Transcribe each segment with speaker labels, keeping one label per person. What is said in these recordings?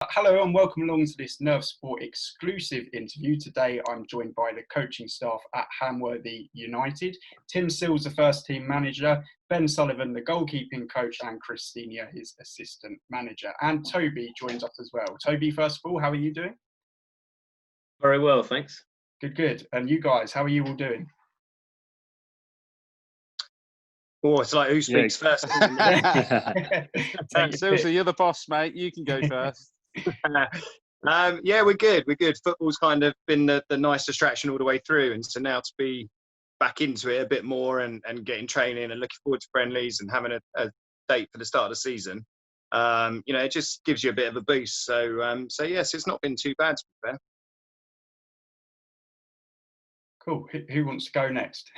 Speaker 1: Hello and welcome along to this Nerve Sport exclusive interview. Today I'm joined by the coaching staff at Hamworthy United. Tim Sills, the first team manager, Ben Sullivan, the goalkeeping coach, and Christina, his assistant manager. And Toby joins us as well. Toby, first of all, how are you doing?
Speaker 2: Very well, thanks.
Speaker 1: Good. And you guys, how are you all doing?
Speaker 3: Oh, it's like who speaks first.
Speaker 4: Silsey, you're the boss, mate. You can go first.
Speaker 3: Yeah, we're good. Football's kind of been the nice distraction all the way through, and so now to be back into it a bit more and getting training and looking forward to friendlies and having a date for the start of the season, it just gives you a bit of a boost. So yes, it's not been too bad, to be fair.
Speaker 1: Cool. Who wants to go next?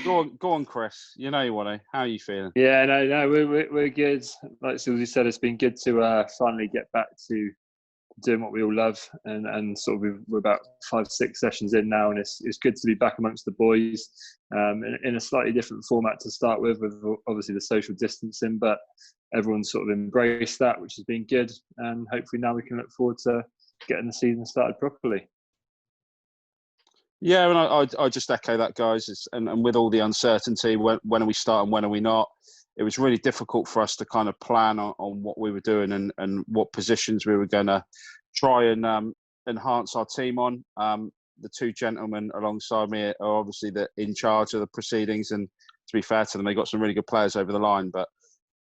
Speaker 4: Go on, Chris. You know you want to. How are you feeling?
Speaker 5: Yeah, no, we're good. Like Silsey said, it's been good to finally get back to doing what we all love, and sort of we're about 5-6 sessions in now, and it's good to be back amongst the boys in a slightly different format to start with obviously the social distancing, but everyone's sort of embraced that, which has been good, and hopefully now we can look forward to getting the season started properly.
Speaker 4: Yeah, and I just echo that, guys. And with all the uncertainty, when are we starting, when are we not? It was really difficult for us to kind of plan on what we were doing and what positions we were going to try and enhance our team on. The two gentlemen alongside me are obviously in charge of the proceedings, and to be fair to them, they got some really good players over the line, but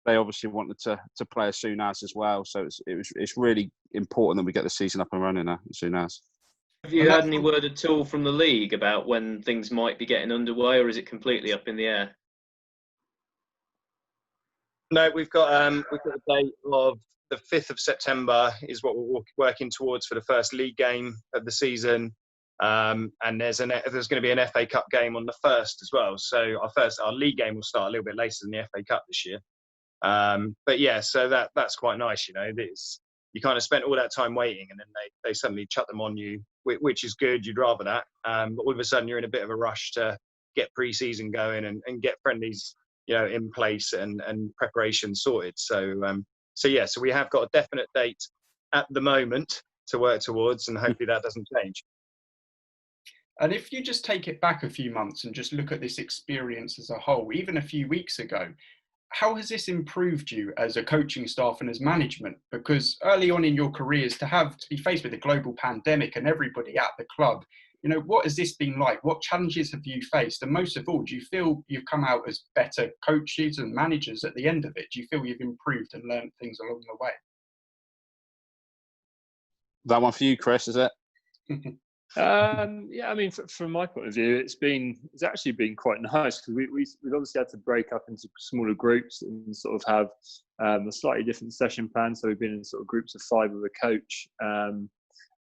Speaker 4: they obviously wanted to play as soon as well. So it's really important that we get the season up and running as soon as.
Speaker 2: Have you had any word at all from the league about when things might be getting underway, or is it completely up in the air?
Speaker 3: No, we've got a date of the 5th of September is what we're working towards for the first league game of the season, and there's going to be an FA Cup game on the 1st as well. So our league game will start a little bit later than the FA Cup this year. But yeah, so that's quite nice. You kind of spent all that time waiting, and then they suddenly chuck them on you, which is good. You'd rather that. But all of a sudden, you're in a bit of a rush to get pre-season going and get friendlies, in place and preparation sorted. So we have got a definite date at the moment to work towards, and hopefully that doesn't change.
Speaker 1: And if you just take it back a few months and just look at this experience as a whole, even a few weeks ago, how has this improved you as a coaching staff and as management? Because early on in your careers, to be faced with a global pandemic and everybody at the club, what has this been like? What challenges have you faced? And most of all, do you feel you've come out as better coaches and managers at the end of it? Do you feel you've improved and learned things along the way?
Speaker 4: That one for you, Chris, is it?
Speaker 5: Yeah, I mean, from my point of view, it's actually been quite nice, because we've obviously had to break up into smaller groups and sort of have a slightly different session plan. So we've been in sort of groups of 5 with a coach,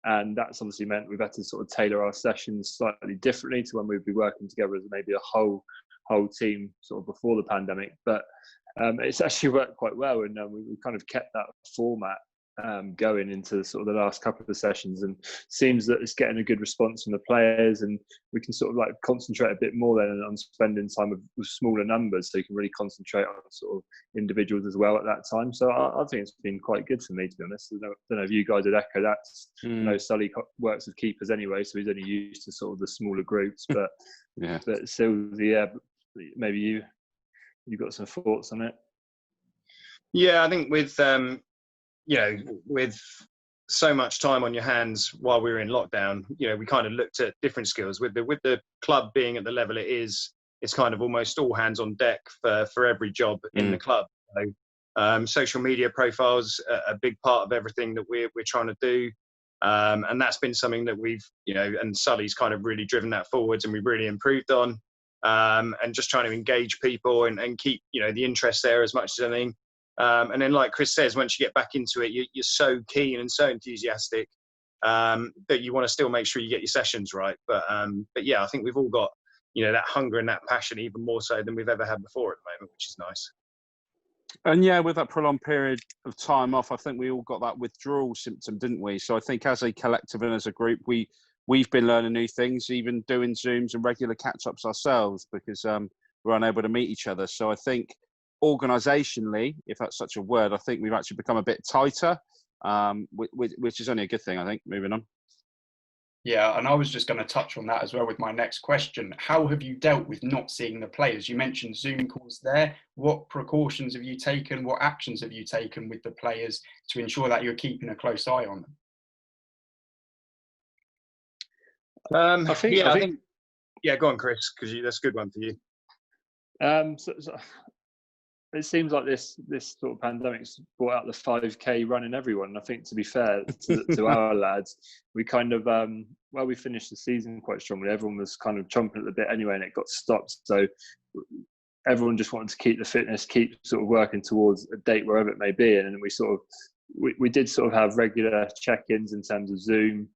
Speaker 5: and that's obviously meant we've had to sort of tailor our sessions slightly differently to when we'd be working together as maybe a whole team sort of before the pandemic. But it's actually worked quite well, and we've kind of kept that format going into sort of the last couple of sessions, and seems that it's getting a good response from the players, and we can sort of like concentrate a bit more then on spending time with smaller numbers, so you can really concentrate on sort of individuals as well at that time. So I think it's been quite good for me, to be honest. I don't know if you guys would echo that. Sully works with keepers anyway, so he's only used to sort of the smaller groups, but
Speaker 4: yeah.
Speaker 5: But still, yeah, maybe you've got some thoughts on it.
Speaker 3: Yeah, I think with so much time on your hands while we were in lockdown, we kind of looked at different skills. With the club being at the level it is, it's kind of almost all hands on deck for every job in the club. So, social media profiles are a big part of everything that we're trying to do, and that's been something that we've and Sully's kind of really driven that forwards, and we've really improved on, and just trying to engage people and keep the interest there as much as anything. And then, like Chris says, once you get back into it, you're so keen and so enthusiastic that you want to still make sure you get your sessions right. But yeah, I think we've all got that hunger and that passion, even more so than we've ever had before at the moment, which is nice.
Speaker 4: And yeah, with that prolonged period of time off, I think we all got that withdrawal symptom, didn't we? So I think as a collective and as a group, we've been learning new things, even doing Zooms and regular catch-ups ourselves, because we're unable to meet each other. So I think organisationally, if that's such a word, I think we've actually become a bit tighter which is only a good thing, I think, moving on.
Speaker 1: Yeah, and I was just going to touch on that as well with my next question. How have you dealt with not seeing the players? You mentioned Zoom calls there. What precautions have you taken? What actions have you taken with the players to ensure that you're keeping a close eye on them?
Speaker 3: I think,
Speaker 5: I think
Speaker 3: yeah, go on, Chris, because that's a good one for you.
Speaker 5: so it seems like this sort of pandemic's brought out the 5K run in everyone. And I think, to be fair to our lads, we kind of we finished the season quite strongly. Everyone was kind of chomping at the bit anyway, and it got stopped. So everyone just wanted to keep the fitness, keep sort of working towards a date wherever it may be. And then we did sort of have regular check-ins in terms of Zoom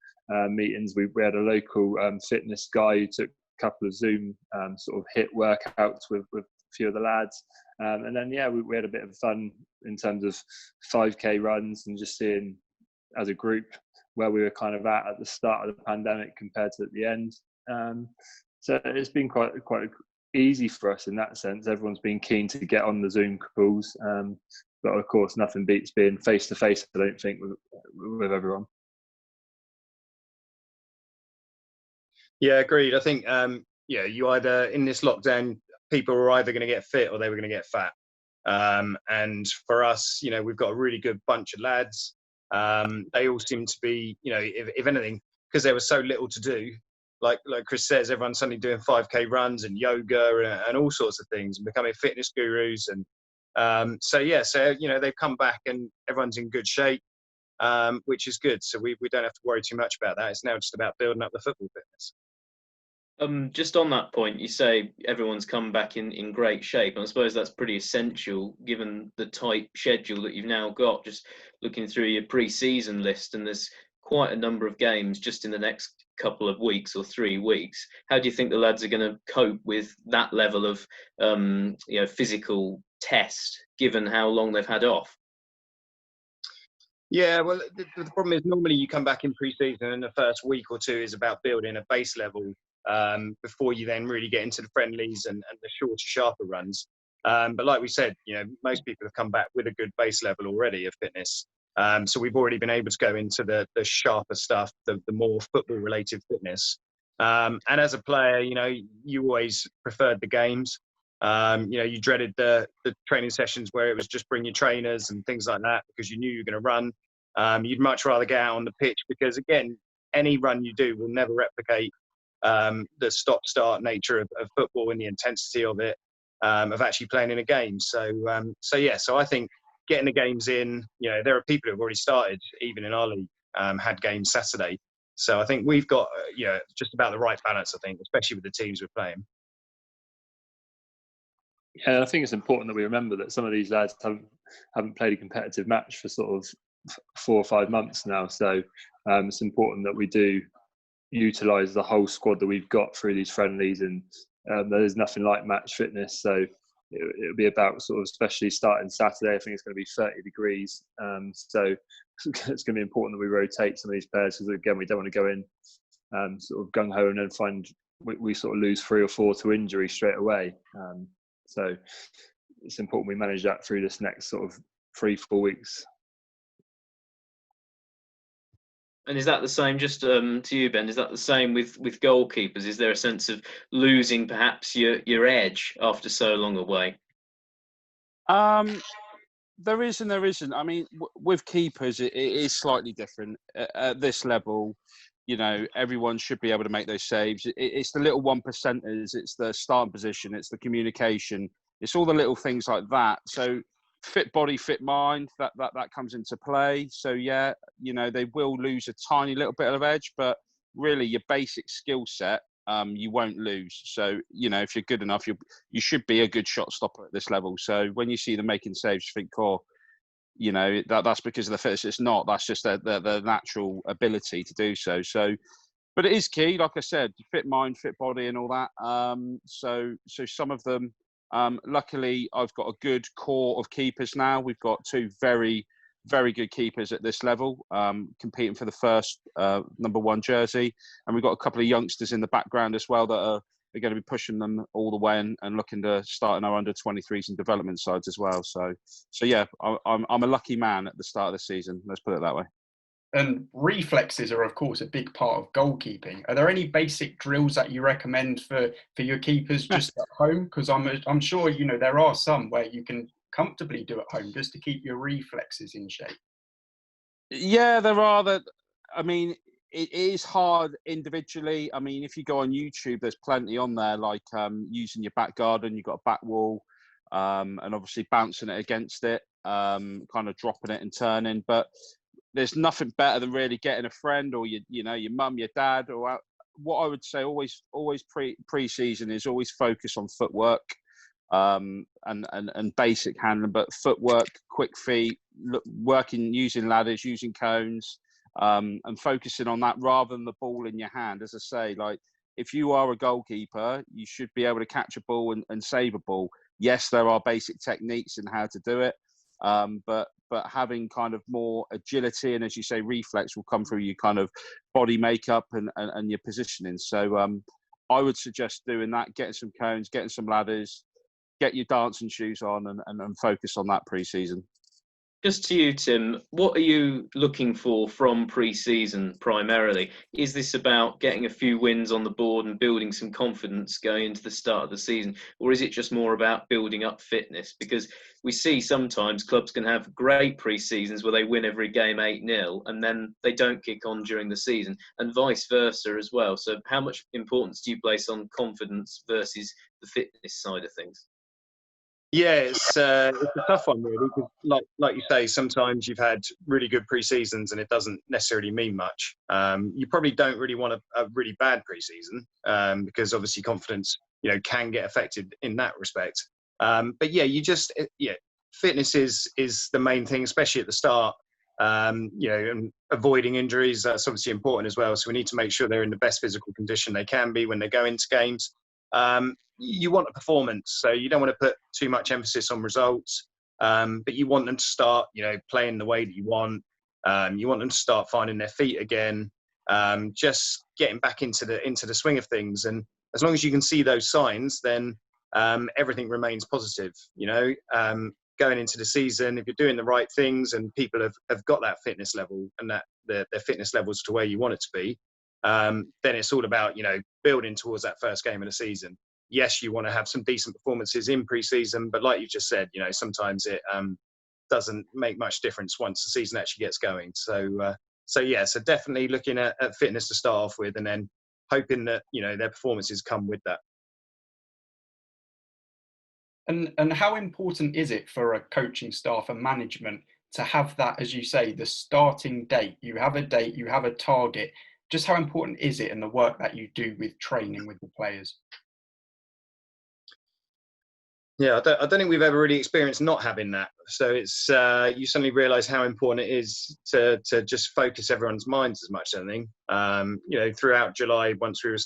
Speaker 5: meetings. We had a local fitness guy who took a couple of Zoom sort of HIIT workouts with a few of the lads. And then, we had a bit of fun in terms of 5K runs and just seeing as a group where we were kind of at the start of the pandemic compared to at the end. So it's been quite easy for us in that sense. Everyone's been keen to get on the Zoom calls. But of course, nothing beats being face to face, I don't think, with everyone.
Speaker 3: Yeah, agreed. I think, you either, in this lockdown, people were either going to get fit or they were going to get fat. And for us, we've got a really good bunch of lads. They all seem to be, if anything, because there was so little to do, like Chris says, everyone's suddenly doing 5K runs and yoga and all sorts of things and becoming fitness gurus. And so they've come back and everyone's in good shape, which is good. So we don't have to worry too much about that. It's now just about building up the football fitness.
Speaker 2: Just on that point, you say everyone's come back in great shape, and I suppose that's pretty essential given the tight schedule that you've now got. Just looking through your pre-season list, and there's quite a number of games just in the next couple of weeks or 3 weeks. How do you think the lads are going to cope with that level of physical test, given how long they've had off?
Speaker 3: Yeah, well, the problem is normally you come back in pre-season and the first week or two is about building a base level before you then really get into the friendlies and the shorter, sharper runs. But like we said, most people have come back with a good base level already of fitness. So we've already been able to go into the sharper stuff, the more football-related fitness. And as a player, you always preferred the games. You dreaded the training sessions where it was just bring your trainers and things like that because you knew you were going to run. You'd much rather get out on the pitch because, again, any run you do will never replicate the stop-start nature of football and the intensity of it, of actually playing in a game. So I think getting the games in, there are people who have already started, even in our league, had games Saturday. So I think we've got, just about the right balance, I think, especially with the teams we're playing.
Speaker 5: Yeah, I think it's important that we remember that some of these lads haven't played a competitive match for sort of 4 or 5 months now. So it's important that we do utilise the whole squad that we've got through these friendlies, and there's nothing like match fitness. So it'll be about sort of, especially starting Saturday, I think it's going to be 30 degrees. So it's going to be important that we rotate some of these players because, again, we don't want to go in sort of gung-ho and then find we sort of lose 3 or 4 to injury straight away. So it's important we manage that through this next sort of 3-4 weeks.
Speaker 2: And is that the same, just to you, Ben, is that the same with goalkeepers? Is there a sense of losing perhaps your edge after so long away?
Speaker 4: There is and there isn't. I mean, with keepers, it is slightly different. At this level, everyone should be able to make those saves. It's the little 1%ers, it's the starting position, it's the communication, it's all the little things like that. So fit body, fit mind, that comes into play. So they will lose a tiny little bit of edge, but really your basic skill set, you won't lose. So if you're good enough, you should be a good shot stopper at this level. So when you see them making saves, you think, that's because of the fitness. It's not. That's just their natural ability to do so. So, but it is key, like I said, fit mind, fit body, and all that. So some of them. Luckily, I've got a good core of keepers now. We've got 2 very, very good keepers at this level, competing for the first number 1 jersey, and we've got a couple of youngsters in the background as well that we're going to be pushing them all the way and looking to start in our under 23s and development sides as well. So yeah, I'm a lucky man at the start of the season. Let's put it that way.
Speaker 1: And reflexes are, of course, a big part of goalkeeping. Are there any basic drills that you recommend for your keepers just at home? Because I'm sure, you know, there are some where you can comfortably do at home just to keep your reflexes in shape.
Speaker 4: Yeah, there are. That, I mean, it is hard individually. I mean, if you go on YouTube, there's plenty on there, like using your back garden, you've got a back wall, and obviously bouncing it against it, kind of dropping it and turning. But there's nothing better than really getting a friend or your mum, your dad, or what I would say always pre-season is always focus on footwork, and basic handling, but footwork, quick feet, working using ladders, using cones, and focusing on that rather than the ball in your hand. As I say, like if you are a goalkeeper, you should be able to catch a ball and save a ball. Yes, there are basic techniques in how to do it. But having kind of more agility and, as you say, reflex will come through your kind of body makeup and your positioning. So I would suggest doing that, getting some cones, getting some ladders, get your dancing shoes on and focus on that pre-season.
Speaker 2: Just to you, Tim, what are you looking for from pre-season primarily? Is this about getting a few wins on the board and building some confidence going into the start of the season? Or is it just more about building up fitness? Because we see sometimes clubs can have great pre-seasons where they win every game 8-0 and then they don't kick on during the season, and vice versa as well. So how much importance do you place on confidence versus the fitness side of things?
Speaker 3: Yeah, it's a tough one really, because like you say, sometimes you've had really good pre-seasons and it doesn't necessarily mean much. You probably don't really want a really bad pre-season, because obviously confidence, can get affected in that respect. But yeah, fitness is the main thing, especially at the start. And avoiding injuries, that's obviously important as well. So we need to make sure they're in the best physical condition they can be when they go into games. You want a performance, so you don't want to put too much emphasis on results, but you want them to start, playing the way that you want. You want them to start finding their feet again, just getting back into the swing of things. And as long as you can see those signs, then everything remains positive. Going into the season, if you're doing the right things and people have got that fitness level and that their fitness levels to where you want it to be, then it's all about building towards that first game of the season. Yes, you want to have some decent performances in pre-season, but like you just said, sometimes it doesn't make much difference once the season actually gets going. So definitely looking at fitness to start off with, and then hoping that their performances come with that.
Speaker 1: And how important is it for a coaching staff and management to have that, as you say, the starting date? You have a date, you have a target. Just how important is it in the work that you do with training with the players?
Speaker 3: Yeah, I don't think we've ever really experienced not having that. So it's you suddenly realise how important it is to just focus everyone's minds as much as anything. Throughout July, once we were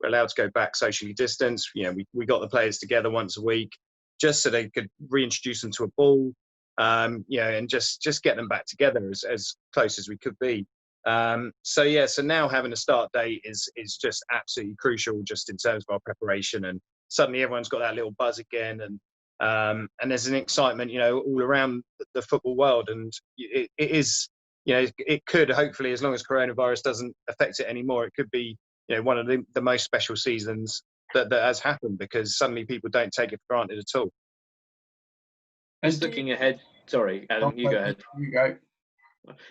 Speaker 3: allowed to go back socially distanced, we got the players together once a week just so they could reintroduce them to a ball, and just get them back together as close as we could be. So now having a start date is just absolutely crucial, just in terms of our preparation, and suddenly everyone's got that little buzz again, and there's an excitement, all around the football world, and it is, it could hopefully, as long as coronavirus doesn't affect it anymore, it could be, one of the most special seasons that has happened, because suddenly people don't take it for granted at all.
Speaker 2: Just looking ahead, sorry, Adam, you go ahead.
Speaker 1: You go.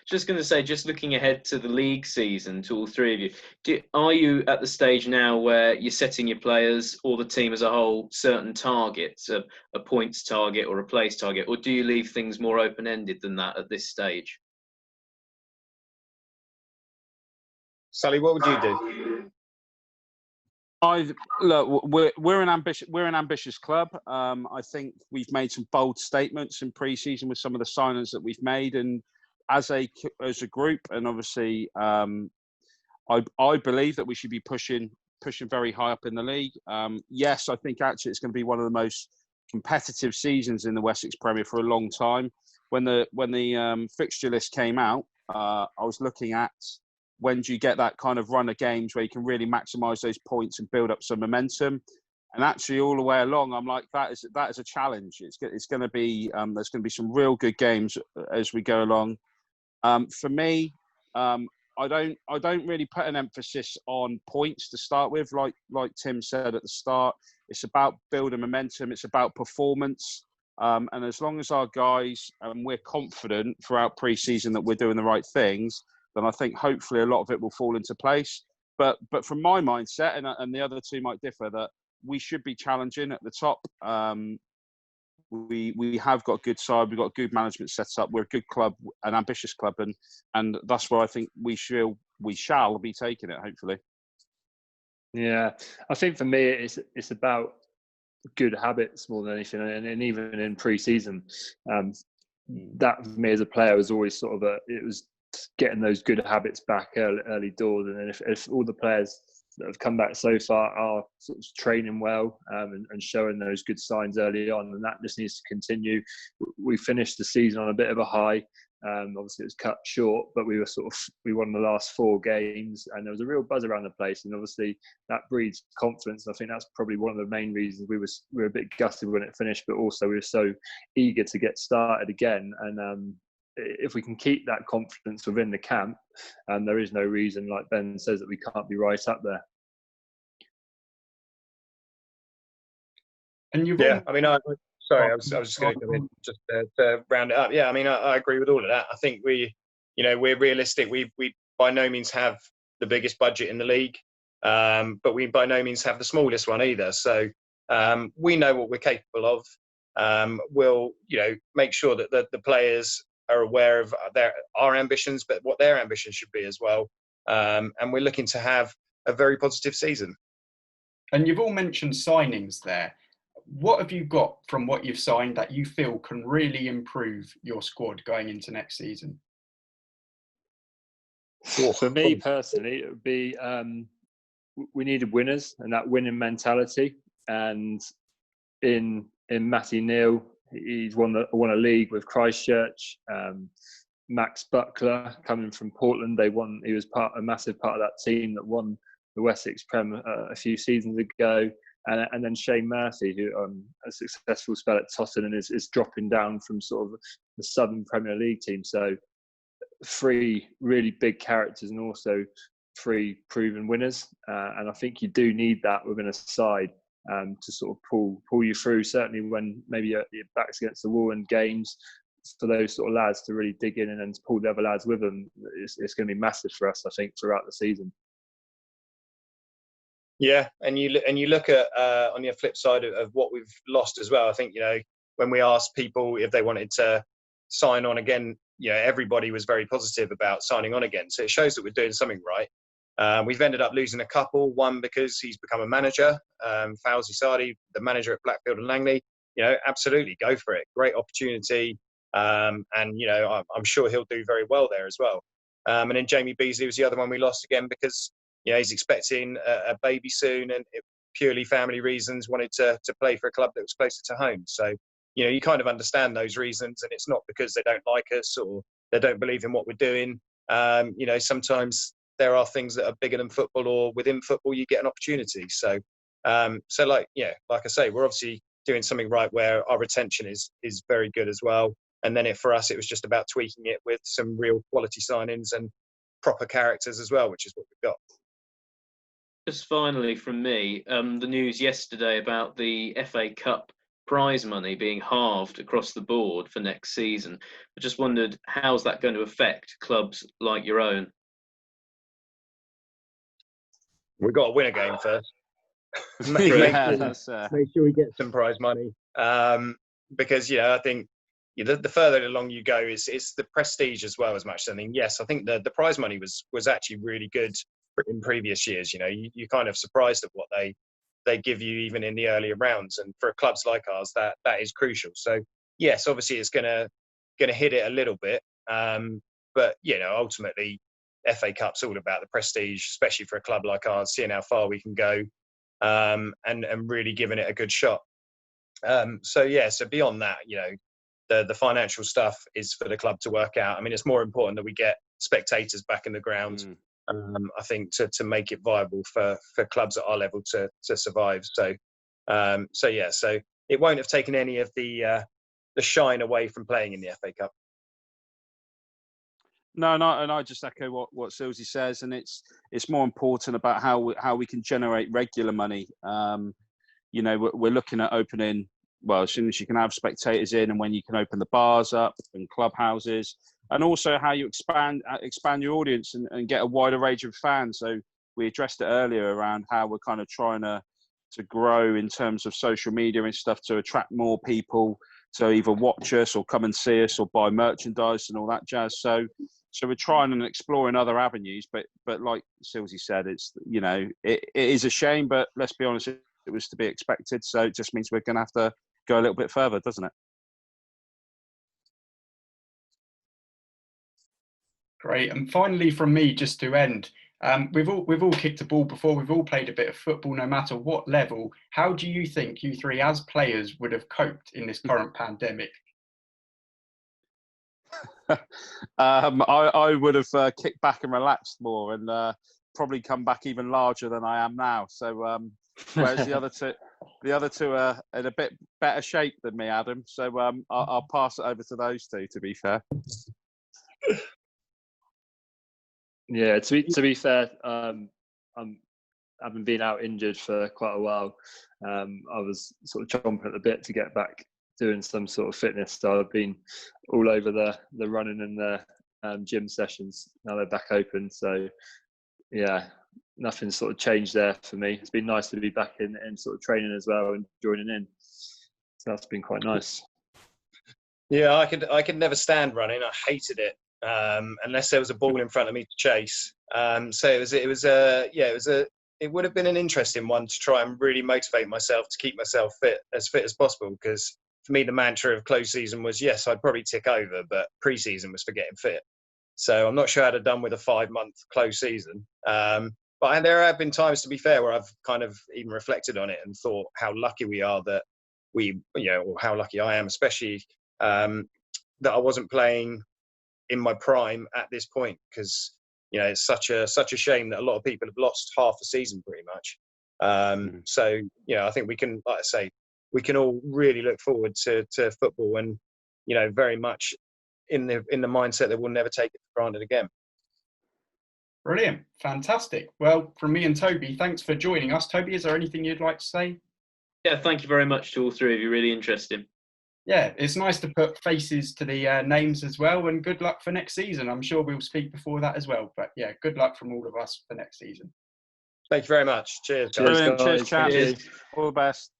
Speaker 2: Just going to say, just looking ahead to the league season, to all three of you, are you at the stage now where you're setting your players or the team as a whole certain targets, a points target or a place target, or do you leave things more open-ended than that at this stage?
Speaker 3: Sally, what would you do?
Speaker 4: We're an ambitious club. I think we've made some bold statements in pre-season with some of the signings that we've made, and as a group, and obviously, I believe that we should be pushing very high up in the league. Yes, I think actually it's going to be one of the most competitive seasons in the Wessex Premier for a long time. When the fixture list came out, I was looking at when do you get that kind of run of games where you can really maximise those points and build up some momentum? And actually, all the way along, I'm like, that is a challenge. It's going to be there's going to be some real good games as we go along. For me, I don't really put an emphasis on points to start with, like Tim said at the start. It's about building momentum. It's about performance. And as long as our guys and we're confident throughout pre-season that we're doing the right things, then I think hopefully a lot of it will fall into place. But from my mindset, and the other two might differ, that we should be challenging at the top. We have got a good side. We've got good management set up. We're a good club, an ambitious club, and that's where I think we shall be taking it. Hopefully.
Speaker 5: Yeah, I think for me it's about good habits more than anything, and even in pre-season, that for me as a player was always sort of it was getting those good habits back early doors, and then if all the players that have come back so far are sort of training well and showing those good signs early on, and that just needs to continue. We finished the season on a bit of a high. Obviously, it was cut short, but we won the last 4 games, and there was a real buzz around the place. And obviously, that breeds confidence. And I think that's probably one of the main reasons we were a bit gutted when it finished, but also we were so eager to get started again. And if we can keep that confidence within the camp, there is no reason, like Ben says, that we can't be right up there.
Speaker 1: And you've
Speaker 3: I mean, sorry, I was just going to come in just to round it up. Yeah, I mean, I agree with all of that. I think we're realistic. We by no means have the biggest budget in the league, but we by no means have the smallest one either. So we know what we're capable of. We'll make sure that the players are aware of our ambitions, but what their ambitions should be as well. And we're looking to have a very positive season.
Speaker 1: And you've all mentioned signings there. What have you got from what you've signed that you feel can really improve your squad going into next season?
Speaker 5: For me personally, it would be we needed winners and that winning mentality. And in Matty Neal, he's won a league with Christchurch. Max Buckler coming from Portland, he was a massive part of that team that won the Wessex Prem a few seasons ago. And then Shane Murphy, who a successful spell at Tottenham and is dropping down from sort of the Southern Premier League team. So 3 really big characters and also 3 proven winners. And I think you do need that within a side to sort of pull you through, certainly when maybe your back's against the wall in games. For those sort of lads to really dig in and then to pull the other lads with them, it's going to be massive for us, I think, throughout the season.
Speaker 3: Yeah, and you look at on the flip side of what we've lost as well. I think when we asked people if they wanted to sign on again, everybody was very positive about signing on again. So it shows that we're doing something right. We've ended up losing a couple. One because he's become a manager, Fawzi Sadi, the manager at Blackfield and Langley. Absolutely go for it. Great opportunity, and I'm sure he'll do very well there as well. And then Jamie Beasley was the other one we lost again because he's expecting a baby soon, and purely family reasons wanted to play for a club that was closer to home. So you kind of understand those reasons, and it's not because they don't like us or they don't believe in what we're doing. Sometimes there are things that are bigger than football, or within football you get an opportunity. So like I say, we're obviously doing something right where our retention is very good as well. And then for us, it was just about tweaking it with some real quality signings and proper characters as well, which is what we've got.
Speaker 2: Just finally from me, the news yesterday about the FA Cup prize money being halved across the board for next season. I just wondered, how's that going to affect clubs like your own?
Speaker 3: We've got to win a game first. make sure we get some prize money. Because I think the further along you go, it's the prestige as well as much as anything. Yes, I think the prize money was actually really good in previous years. You're kind of surprised at what they give you even in the earlier rounds, and for clubs like ours that is crucial. So yes, obviously it's gonna hit it a little bit, but ultimately FA Cup's all about the prestige, especially for a club like ours, seeing how far we can go, and really giving it a good shot. So beyond that, the financial stuff is for the club to work out. I mean, it's more important that we get spectators back in the ground. I think to make it viable for clubs at our level to survive. So it won't have taken any of the shine away from playing in the FA Cup.
Speaker 4: No, and I just echo what Silsey says, and it's more important about how we can generate regular money. We're looking at opening, well, as soon as you can have spectators in, and when you can open the bars up and clubhouses, and also how you expand your audience and get a wider range of fans. So we addressed it earlier around how we're kind of trying to grow in terms of social media and stuff to attract more people to either watch us or come and see us or buy merchandise and all that jazz. So we're trying and exploring other avenues, but like Silsey said, it's it is a shame, but let's be honest, it was to be expected. So it just means we're going to have to go a little bit further, doesn't it?
Speaker 1: Great. And finally, from me, just to end, we've all kicked a ball before. We've all played a bit of football, no matter what level. How do you think you three, as players, would have coped in this current pandemic?
Speaker 4: I would have kicked back and relaxed more, and probably come back even larger than I am now. So whereas the other two are in a bit better shape than me, Adam. So I'll pass it over to those two. To be fair.
Speaker 5: Yeah, to be fair, having been out injured for quite a while, I was sort of chomping at the bit to get back doing some sort of fitness. So I've been all over the running and the gym sessions. Now they're back open. So yeah, nothing's sort of changed there for me. It's been nice to be back in sort of training as well and joining in. So that's been quite nice.
Speaker 3: Yeah, I could never stand running. I hated it. Unless there was a ball in front of me to chase. So it would have been an interesting one to try and really motivate myself to keep myself fit as possible. Because for me, the mantra of close season was, yes, I'd probably tick over, but pre-season was for getting fit. So I'm not sure I'd have done with a 5-month close season. But there have been times, to be fair, where I've kind of even reflected on it and thought how lucky we are that or how lucky I am, especially that I wasn't playing in my prime at this point, because it's such a shame that a lot of people have lost half a season pretty much. So I think we can, like I say, we can all really look forward to football, and very much in the mindset that we'll never take it for granted again.
Speaker 1: Brilliant, fantastic. Well, from me and Toby, thanks for joining us. Toby, is there anything you'd like to say?
Speaker 2: Yeah, thank you very much to all three of you. Really interesting.
Speaker 1: Yeah, it's nice to put faces to the names as well, and good luck for next season. I'm sure we'll speak before that as well. But yeah, good luck from all of us for next season.
Speaker 3: Thank you very much. Cheers, guys.
Speaker 4: Cheers, chaps. All the best.